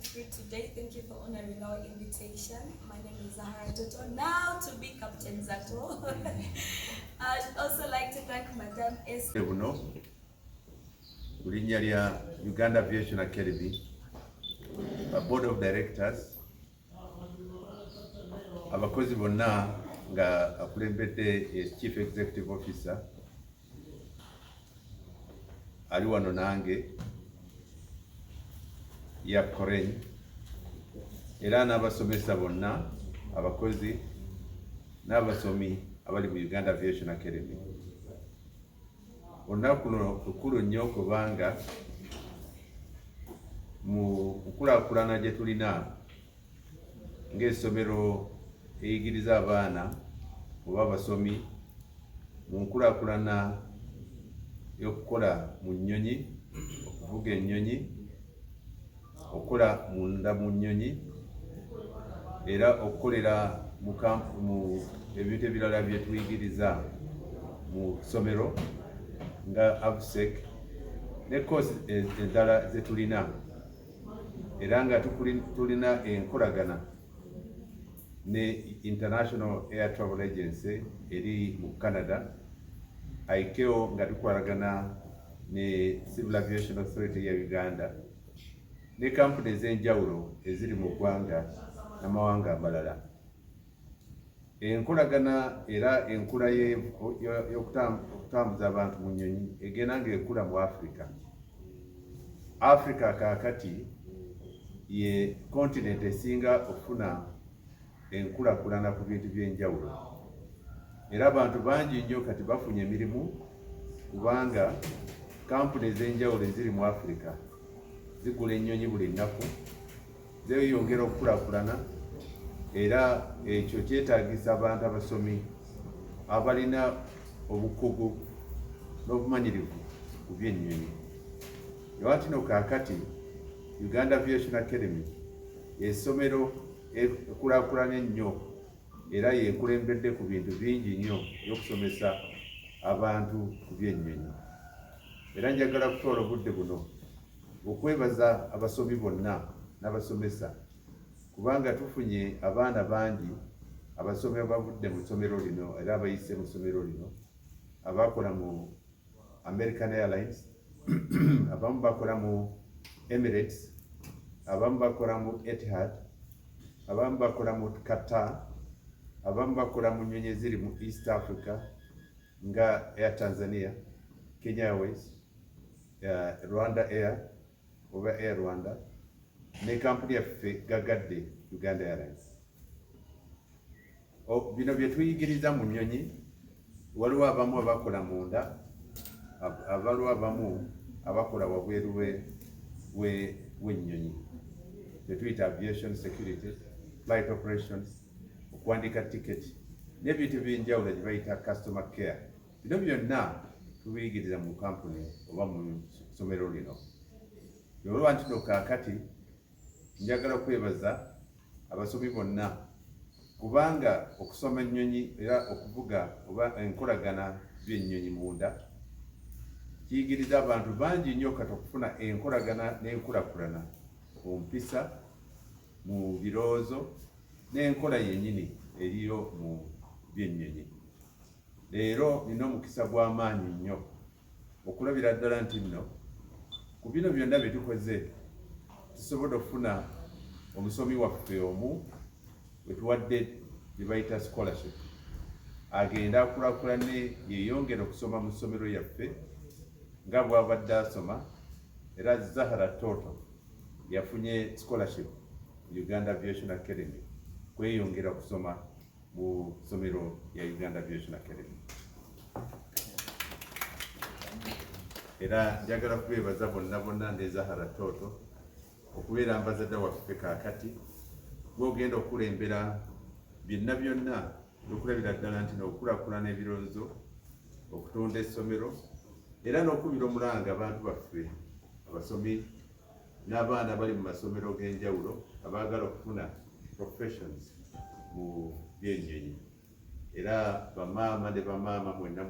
free today. Thank you for honoring our invitation. My name is Zahara Toto, now to be Captain Zato. I'd also like to thank Madam S. Uganda Aviation Academy, a board of directors, abakozi bonna nga akulembedde chief executive officer ali wano nange ya Koren, era n'abasomesa bonna abakozi n'abasomi abali mu Uganda Aviation Academy. Olunaku luno lukulu nnyo kubanga mu nkulaakulana gye tulina ng'essomero eyigiriza abaana oba abasomi mu nkulaakulana y'okukola mu nnyonyi, okuvuga ennyonyi, okukola munda mu nnyonyi, era okukolera mu ebintu ebirala bye tuyigiriza mu ssomero nga AVSEC ne koosi endala ze tulina, era nga tulina enkolagana ne International Air Travel Agency eri mu Canada, ICAO nga tukolagana ne Civil Aviation Authority ya Uganda ne kampuni ez'enjawulo eziri mu ggwanga n'amawanga amalala. Enkolagana era enkula y'okutambuza abantu mu nnyonyi egenda ng'ekula mu Africa. Africa kaakati ye continent esinga okufuna enkulaakulana ku bintu by'enjawulo, era abantu bangi nnyo kati bafunye emirimu kubanga kampuni ez'enjawulo eziri mu Africa zigula ennyonyi buli nnaku, zeeyongera okukulaakulana, era ekyo kyetaagisa abantu abasomi abalina obukugu n'obumanyirivu ku by'ennyonyi. Lwatino kaakati Uganda Aviation Academy essomero ekulaakulana ennyo era yeekulembedde ku bintu bingi nnyo by'okusomesa abantu ku by'ennyonyi. Era njagala kutwala obudde buno okwebaza abasomi bonna n'abasomesa kubanga tufunye abaana bangi abasomi abavudde mu ssomero lino era abayise mu ssomero lino, abakola mu American Airlines, abamu bakola mu Emirates, abamu bakola mu Etihad, abamu bakola mu Capt, abamu bakola mu nnyonyi eziri mu East Africa nga Air Tanzania, Kenya Airways, Rwanda Air oba Air Rwanda ne kampuni yaffe gagadde Uganda Airlines. Bino bye tuyigiriza mu nnyonyi, waliwo abamu abakola munda, waliwo abamu abakola wabweru w'ennyonyi bye tuyita aviation security, flight operations, okuwandiika tiketi n'ebintu by'enjawulo bye bayita customer care. Bino byonna tubiyigiriza mu kampuni oba mu ssomero lino. Olwa ntino kaakati njagala kwebaza abasomi bonna kubanga okusoma ennyonyi era okuvuga oba enkolagana by'ennyonyi munda kiyigiriza abantu bangi nnyo kati okufuna enkolagana n'enkulaakulana mu mpisa, mu birowoozo n'enkola yennyini eriyo mu by'ennyonyi. Leero nina omukisa gw'amaanyi nnyo okulabira ddala nti nno ku bino byonna bye tukoze tusobodde okufuna omusomi waffe omu we tuwadde bye bayita scholarship, agenda akulaakulane yeeyongera okusoma mu ssomero yaffe nga bw'abadde asoma, era Zahara Toto yafunye scholarship mu Uganda Aviation Academy kweyongera okusoma mu ssomero ya Uganda Aviation Academy. Era njagala kubeebaza bonna ne Zahara Toto okubeera ambazadde waffe kaakati gw'ogenda okulembera byonna okulabira ddala nti n'okulaakulana ebirowoozo, okutunda essomero era n'okubira omulanga abantu baffe abasomi n'abaana bali mu masomero g'enjawulo abaagala okufuna professions mu by'ennyonyi. Era bamaama ne bamaama mwenna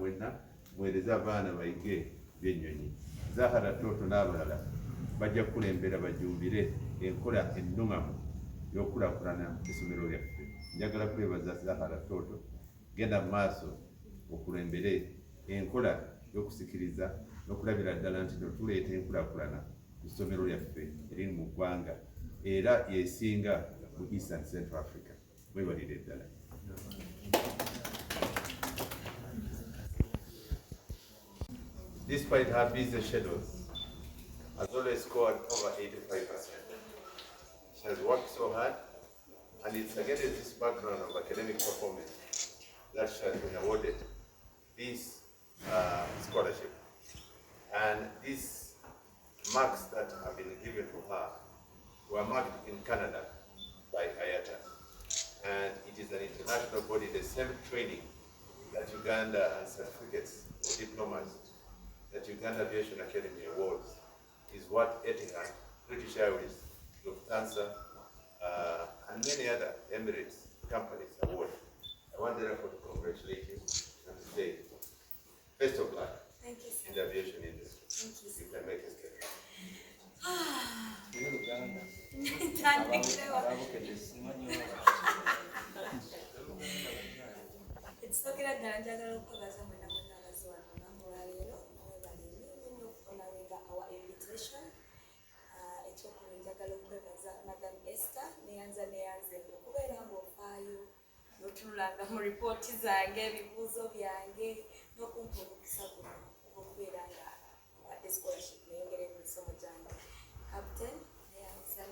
mwereze abaana bayige by'ennyonyi. Zahara Toto n'abalala bajja kukulembera bajumbire enkola ennuŋŋamu y'okulaakulana essomero lyaffe. Njagala kwebaza Zahara Toto, genda mu maaso okulembere enkola y'okusikiriza n'okulabira ddala nti tuleeta enkulaakulana ku ssomero lyaffe eriri mu ggwanga era yesinga mu East and Central Africa. Mwebalire ddala. Despite her busy schedules, has always scored over 85%. She has worked so hard, and it's against this background of academic performance that she has been awarded this scholarship. And these marks that have been given to her were marked in Canada by IATA. And it is an international body, the same training that Uganda and certificates or diplomas that Uganda Aviation Academy awards is what Etihad, British Airways, Lufthansa, and many other Emirates companies award. I want therefore to congratulate you and to say, best of luck in the aviation industry. Thank you, sir. You can make a step. It's okay that njagala okwebaza mwena mwena abazi wano olunaku lwaleero our invitation. Ekyokubiri njagala okwebaza Madam Esther neyanza okubeera ng'ofaayo n'otunulanga mu ripooti zange ebibuuzo byange n'okumpa omukisa guno okubeera nga wadde scholarship neyongere mu misomo gyange. Captain neyanza.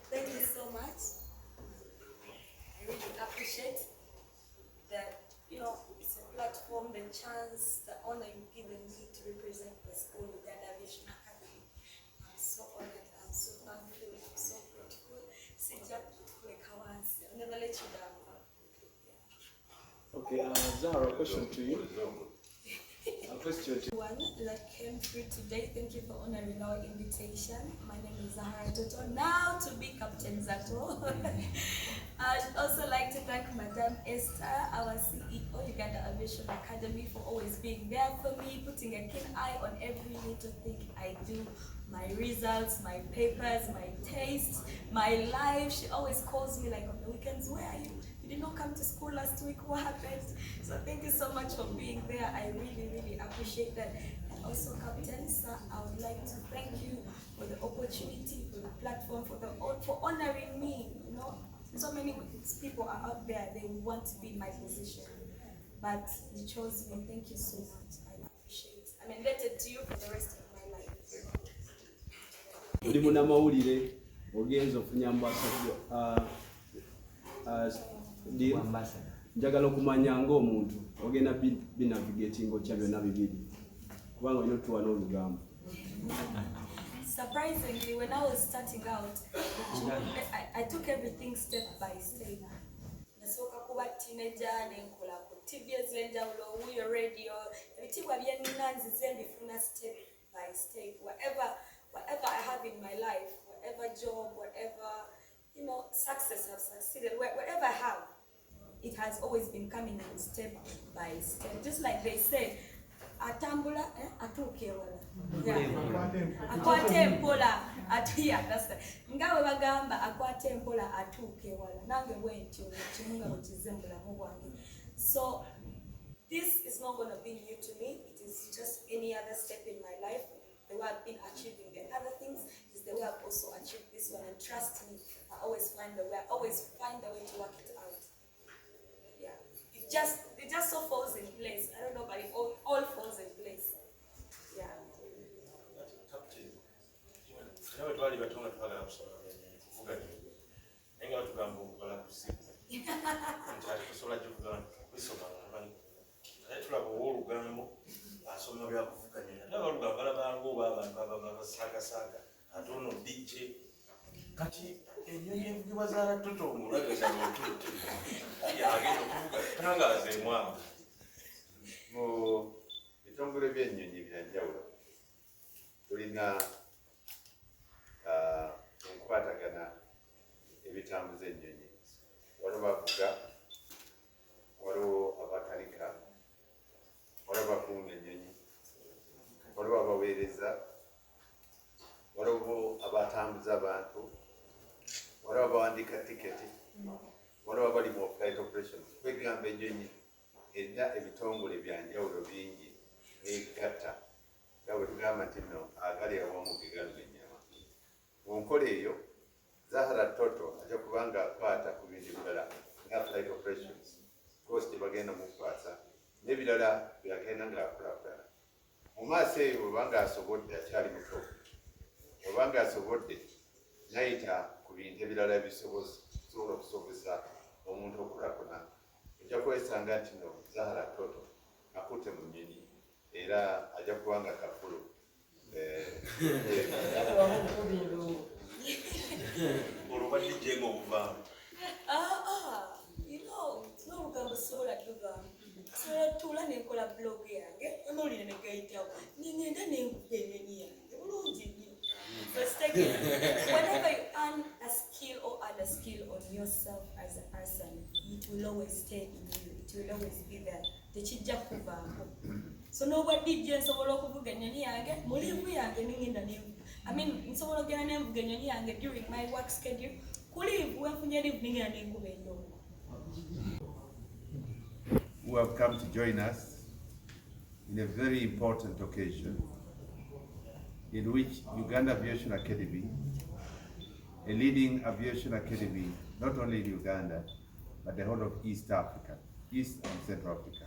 Thank you so much. I really appreciate that, it's a platform, the chance, the honor you've given me to represent the school, Uganda Aviation Academy. I'm so honored, I'm so thankful, I'm so grateful. I'll never let you down. Okay, Zahara, a question to you. One that came through today, thank you for honoring our invitation. My name is Zahara Toto, now to be Captain Zato. I'd also like to thank Madam Esther, our CEO, Uganda Aviation Academy, for always being there for me, putting a keen eye on every little thing I do, my results, my papers, my tastes, my life. She always calls me like on the weekends, where are you? You did not come to school last week, what happened? So thank you so much for being there. I really, really appreciate that. And also, Captain, sir, I would like to thank you for the opportunity, for the platform, for honoring me. So many people are out there, they want to be in my position, but you chose me. Thank you so much. I appreciate it. I'm indebted to you for the rest of my life. Ndi munamawulire ogenza ofunya njagala okumanya ng'omuntu ogenda binavigating okya byonna bibiri kubanga olina otuwa n'olugambo. Surprisingly, when I was starting out, I took everything step by step. Nasoka kuba teenager nenkola ku TV ezenjawulo, wuyo radio, ebitibwa byenina nzize mbifuna step by step. Whatever I have in my life, whatever job, whatever success I've succeeded, whatever I have, it has always been coming in step by step. Just like they say, atambula atuuka ewala. Akwata empola nga bwe bagamba akwata empola atuuka ewala. Nange bwentyo kimu nga bwe kizze mu bulamu bwange. So this is not going to be new to me. It is just any other step in my life. The way I've been achieving the other things is the way I've also achieved this one. And trust me, I always find the way. I always find a way to work it out. Yeah, it just so falls in place. I don't know, but it all falls in place. Yeah. Captain, nawe twali batonga twagala kusoma kuvuga nyo. Nenga batugamba okukola ku simu. Nti atusobola gy'okugamba kwisoma abali. Naye tulaba olugambo asoma bya kuvuga nyo. Naye abalugambo balaba ng'oba abantu abasaakasaaga ate ono DJ. Kati ennyonyi evugibwa Zahara Toto omulwadde zange otutte. Agenda okuvuga tangaaza emwamu. Mu bitongole by'ennyonyi bya njawulo tulina enkwatagana ebitambuza ennyonyi. Waliwo bavuga, waliwo abakanika, waliwo abakuuma ennyonyi, waliwo abaweereza abaweereza, waliwo abatambuza abantu, waliwo abawandiika tiketi, waliwo abali mu flight operations. Kwegamba ennyonyi erina ebitongole bya njawulo bingi n'egatta nga bwe tugamba nti nno agali awamu ge galuma ennyama. Mu nkola eyo Zahara Toto ajja kubanga akwata ku bintu ebirala nga flight operations, course gye bagenda mukukwasa n'ebirala byagenda ng'akulaakulana. Mu maaso eyo bwebanga asobodde, akyali muto, bwebanga asobodde nayita ku bintu ebirala ebisobola okusobozesa omuntu okulakulana, ojja kwesanga nti no Zahara Toto akutte mu nnyonyi era ajja kubanga kafulu. Olubadde ng'obuvaamu. N'obugambo sobola tuvaamu. Sobola tuula n'enkola blog yange, amawulire ne gayitawo, ngenda n'enkuba ennyonyi yange bulungi nnyo. Whenever you earn a skill or add a skill on yourself as a person, it will always stay in you. It will always be there. Tekijja kuvaamu. So nobody nsobola okuvuga ennyonyi yange, muliivu yange n'engenda n'envuga. Nsobola okugenda n'envuga ennyonyi yange during my work schedule. Kuliivu wenfunye liivu n'engenda n'enkuba endongo. Who have come to join us in a very important occasion in which Uganda Aviation Academy, a leading aviation academy not only in Uganda but the whole of East Africa, East and Central Africa.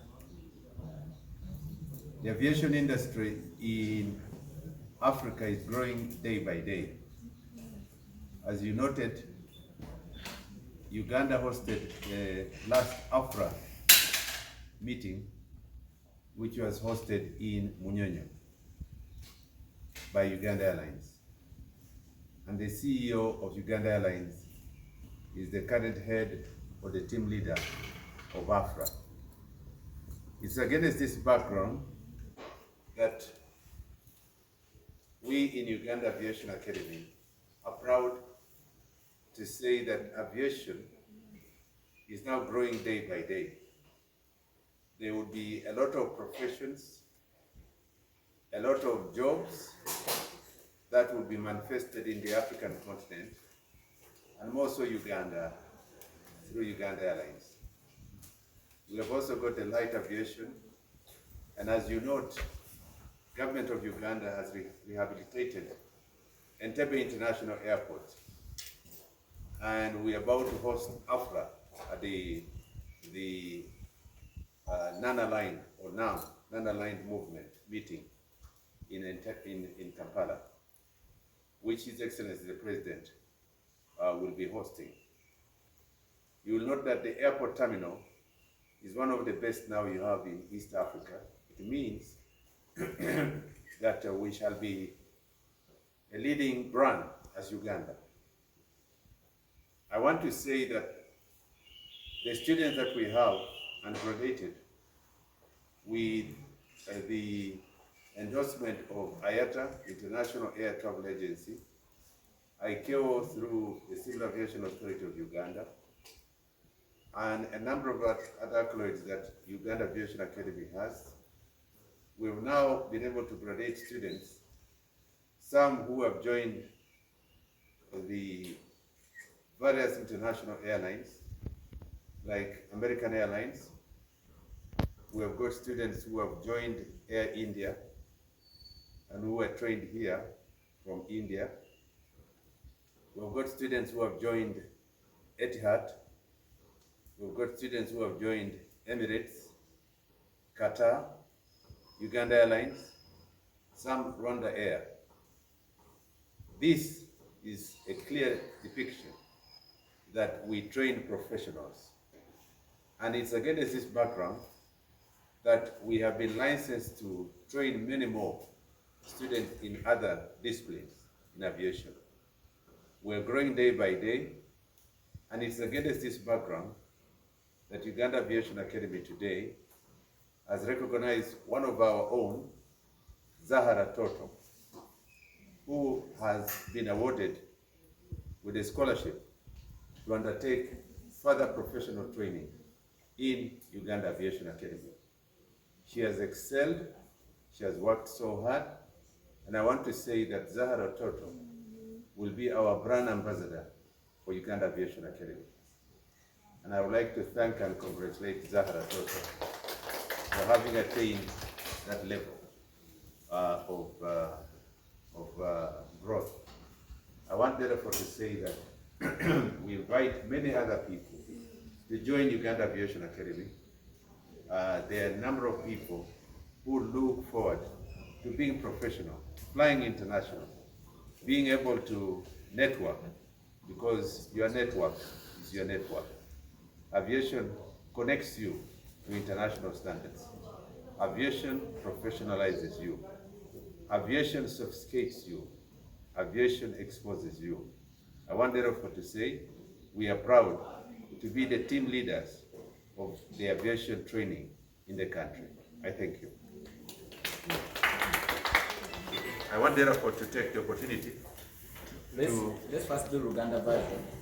The aviation industry in Africa is growing day by day. As you noted, Uganda hosted the last AFRA meeting, which was hosted in Bwe'nyonyi by Uganda Airlines. And the CEO of Uganda Airlines is the current head or the team leader of AFRA. It's against this background that we in Uganda Aviation Academy are proud to say that aviation is now growing day by day. There will be a lot of professions, a lot of jobs that will be manifested in the African continent, and more so Uganda, through Uganda Airlines. We have also got the light aviation, and as you note, government of Uganda has rehabilitated Entebbe International Airport, and we are about to host AFRA at the Nana Line or NAM, Nana Line movement meeting in Kampala, which His Excellency the President will be hosting. You will note that the airport terminal is one of the best now you have in East Africa. It means that we shall be a leading brand as Uganda. I want to say that the students that we have and graduated with the endorsement of IATA, International Air Travel Agency, ICAO through the Civil Aviation Authority of Uganda, and a number of other accolades that Uganda Aviation Academy has. We've now been able to graduate students, some who have joined the various international airlines, like American Airlines. We have got students who have joined Air India and who were trained here from India. We've got students who have joined Etihad. We've got students who have joined Emirates, Qatar, Uganda Airlines, some Rwanda Air. This is a clear depiction that we train professionals. And it's against this background that we have been licensed to train many more students in other disciplines in aviation. We're growing day by day, and it's against this background that Uganda Aviation Academy today has recognized one of our own, Zahara Toto, who has been awarded with a scholarship to undertake further professional training in Uganda Aviation Academy. She has excelled, she has worked so hard, And I want to say that Zahara Toto will be our brand ambassador for Uganda Aviation Academy. And I would like to thank and congratulate Zahara Toto for having attained that level of growth. I want therefore to say that we invite many other people to join Uganda Aviation Academy. There are a number of people who look forward to being professional, flying international, being able to network, because your network is your network. Aviation connects you to international standards. Aviation professionalizes you. Aviation sophisticates you. Aviation exposes you. I want therefore to say we are proud to be the team leaders of the aviation training in the country. I thank you. I want therefore to take the opportunity Let's first do Uganda version.